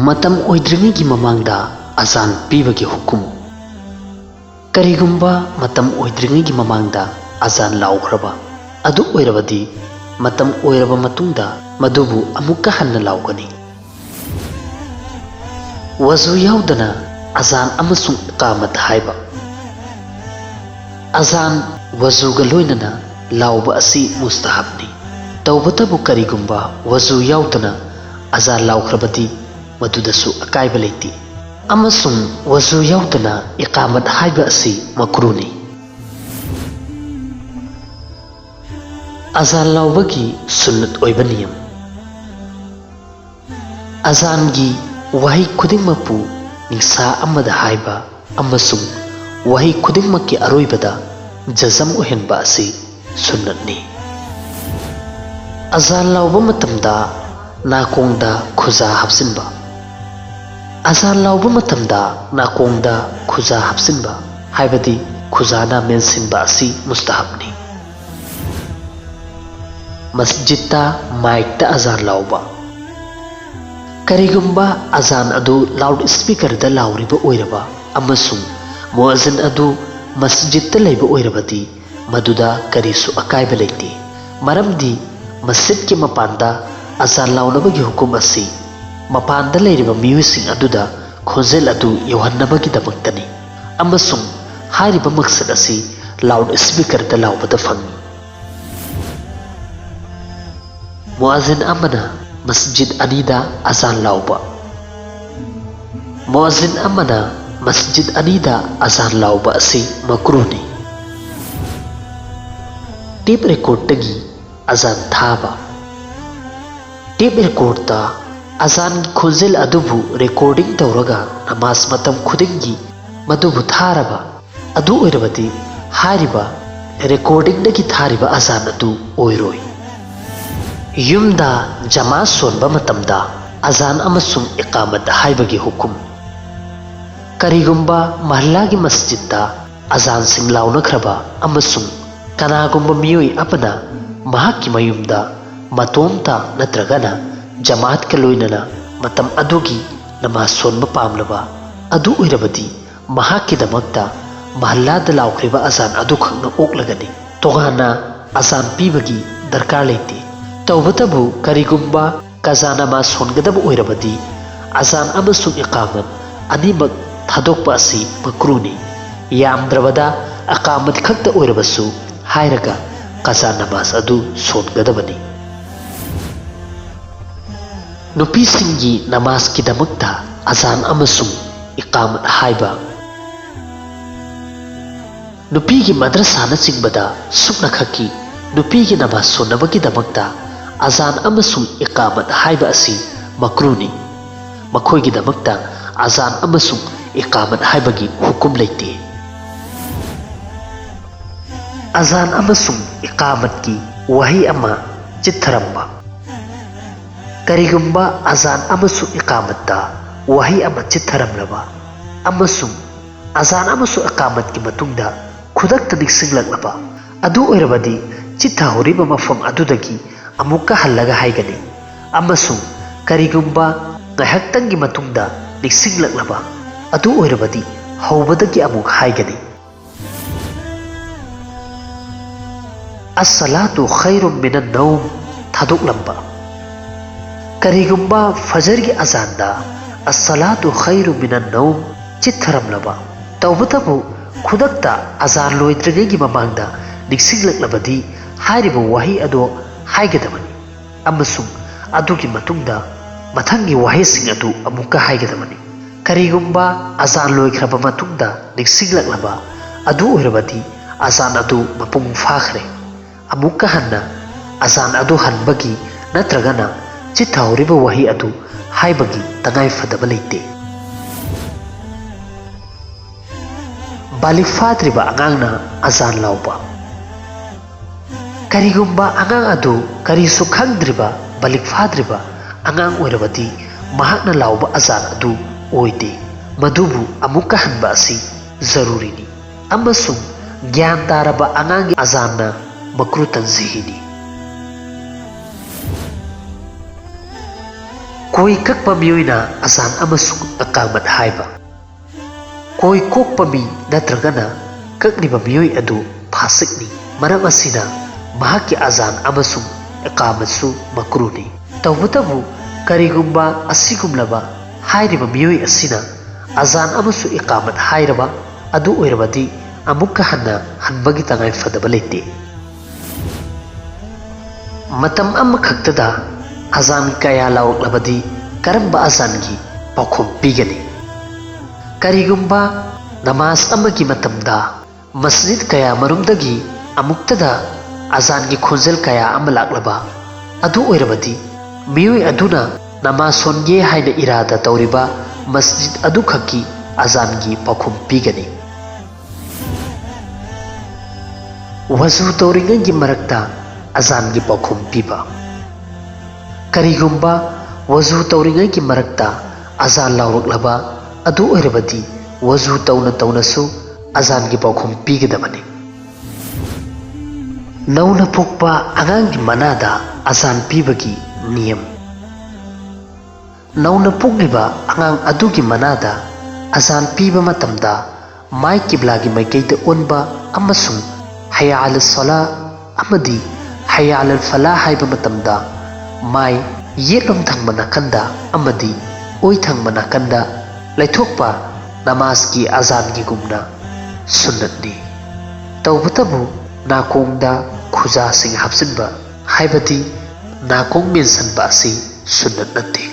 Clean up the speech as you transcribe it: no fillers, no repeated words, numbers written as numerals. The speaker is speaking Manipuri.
मतम ओइद्रिंगी ममांगदा अजान पीबगी हुकुम करिगुंबा मतम ओइद्रिंगी ममांगदा अजान लाउख्रबा अदु ओइरबदी मतम ओइरबा मतुंगदा मदुबु अमुक्का हन्ना लाउगनी वजु याउदना अजान अमसुंग इकामत हाइबा अजान वजुगा लोइनना लाउबा असि मुस्तहबनी तौबतबु करिगुंबा वजु याउदना अजान लाउख्रबदी मदुदसु अकाइबा लेती अमसुंग वजु याउदना इकामत हाइबा असि मकरूनी अजान लाउबगी सुन्नत ओइबा नियम अजानगी वही खुदिंगमपु निसा अमदा हाइबा अमसुंग वही खुदिंगमकी अरोइबदा जजम ओहेनबा असि सुन्नतनी अजान लाउबा मतमदा नाकोंगदा खुजा हापसिनबा अजान लाउबा मतमदा नाकोंगदा खुजा हापसिनबा हाइबदी खुजाना मेनसिनबा असि मुस्तहबनी मस्जिदता माइकता अजान लाउबा करिगुंबा अजान अदु लाउड स्पीकर दा लाउरिबा ओइरबा अमसुंग मुअज्जिन अदु मस्जिदता लैबा ओइरबदी मदुदा करिसु अकाइबा लेती मरमदी मस्जिद के मपानदा अजान लाउनबगी हुकुम असि मपानदा लैरिबा मियुसिंग अदुदा खोजेल अदु यौहन्नबगी दमक्तनी अमसुंग हारिबा मकसद असि लाउड स्पीकर दा लाउबदा फंगी मुअज्जिन अमना मस्जिद अनीदा अजान लाउबा मुअज्जिन अमना मस्जिद अनीदा अजान लाउबा असि मकरूनी टेप रिकॉर्डगी अजान थाबा टेप रिकॉर्डता अजान की खोजेल अदुबु रिकॉर्डिंग तौरगा नमाज मतम खुदिंगी मदुबु थारबा अदु ओइरबदी हारिबा रिकॉर्डिंग दगी थारिबा अजान अदु ओइरोई युमदा जमा सोनबा मतमदा अजान अमसुंग इकामत हाइबगी हुकुम करिगुंबा महल्लागी मस्जिदता अजान सिंग लाउनख्रबा अमसुंग कनागुंबा मियोई अपना महाकी मयुमदा मतोमता नत्रगना जमात के लोइनना मतम अदुगी नमाज सोनबा पामलबा अदु ओइरबदी महाकी दमक्ता महल्लादा लाउख्रिबा अजान अदु खंगना ओक्लगनी तोगाना अजान पीबगी दरकार लेती तौबतबु करिगुंबा कजा नमाज सोनगदब ओइरबदी अजान अमसुंग इकामत अनिमक थादोकपा असि मकरूनी यामद्रबदा अकामत खक्ता ओइरबसु हाइरगा कजा नमाज अदु सोनगदबनी नुपीसिंगी नमाज की दमक्ता अजान अमसुंग इकामत हाइबा नुपीगी मद्रसाना चिंबदा सुकना खकी नुपीगी नमाज सोनबगी दमक्ता अजान अमसुंग इकामत हाइबा असि मकरूनी मखोइगी दमक्ता अजान अमसुंग इकामत हाइबगी हुकुम लेते अजान अमसुंग इकामत की वही अमा चित्थरम्बा करिगुंबा अजान अमसुंग इकामतता वही अमा चित्थरमलबा अमसुंग अजान अमसुंग इकामत की मतुंगदा खुदक्ता निक्सिंगलक्लबा अदु ओइरबदी चित्थहोरिबा मफम अदुदगी अमुक्का हल्लगा हाइगनी अमसुंग करिगुंबा गहक्तंगी मतुंगदा निक्सिंगलक्लबा अदु ओइरबदी हौबदगी अमुक हाइगनी अस्सलातु खैरुम मिनन नौम थादोकलंबा करिगुंबा फजर की अजानदा अस्सलातु खैरुम मिनन नौम चित्थरमलबा तौबतबु खुदक्ता अजान लोइद्रिगेगी ममांगदा निक्सिंगलक्लबदी हारिबा वही अदो हाइगदबनी अमसुंग अदुगी मतुंगदा मथंगी वहीसिंग अदु अमुक्का हाइगदबनी करिगुंबा अजान लोइख्रबा मतुंगदा निक्सिंगलक्लबा अदु ओइरबदी अजान अदु मपुंग फाखरे अमुक्का हन्ना अजान अदु हनबगी नत्रगना चित्थहोरिबा वही अदु हाइबगी तंगाई फदबा लेते बालिग फाद्रिबा अंगांगना अजान लाउबा करिगुंबा अंगांग अदु करिसु खंद्रिबा बालिग फाद्रिबा अंगांग ओइरबदी महाकना लाउबा अजान अदु ओइदे मदुबु अमुक्का हनबा असि जरूरीनी अमसुंग ज्ञान तारबा अंगांगी अजानना मकरू तंजीहीनी कोई कक्पा मियोइना अजान अमसुंग अकामत हाइबा कोई कोक्पा मी नत्रगना कक्लिबा मियोइ अदु फासिकनी मरम असिना महाकी अजान अमसुंग अकामतसु मकरूनी तौबतबु करिगुम्बा असिगुमलबा हाइरिबा मियोइ असिना अजान अमसु इकामत हाइरबा अदु ओइरबदी अमुक्का हन्ना हनबगी तंगाइ फदबा लेते मतम अमखक्तदा अजान कया लावक्लबदी करम्बा अजानगी पाखुम पीगनी करिगुम्बा नमाज अमगी मतमदा मस्जिद कया मरुमदगी अमुक्तदा अजानगी खोंजल कया अमलाक्लबा अदु ओइरबदी मियोइ अदुना नमाज सोनगे हाइना इरादा तौरिबा मस्जिद अदु खक्की अजानगी पाखुम पीगनी वजू तौरिंगगी मरक्ता अजानगी पाखुम पीबा करिगुम्बा वजू तौरिंगगी मरक्ता अजान लावरक्लबा अदु ओइरबदी वजू तौना तौनसु अजानगी पाखुम पीगदबनी नौना पोक्पा अगांगी मनादा अजान पीबगी नियम नौना पोक्लिबा अगांग अदुगी मनादा अजान पीबा मतमदा माई किबलागी माइकैदा ओनबा अमसुंग हया अल सला अमदी हया अल फला हाइबा मतमदा माई येलम थंगबा नाकंदा अमदी ओइ थंगबा नाकंदा लैथोकपा नमाज की अजान की गुमना सुन्नतनी तौबतबु नाकोंगदा खुजा सिंग हापसिनबा हाइबदी नाकोंग मेंसनबा असि सुन्नत नते।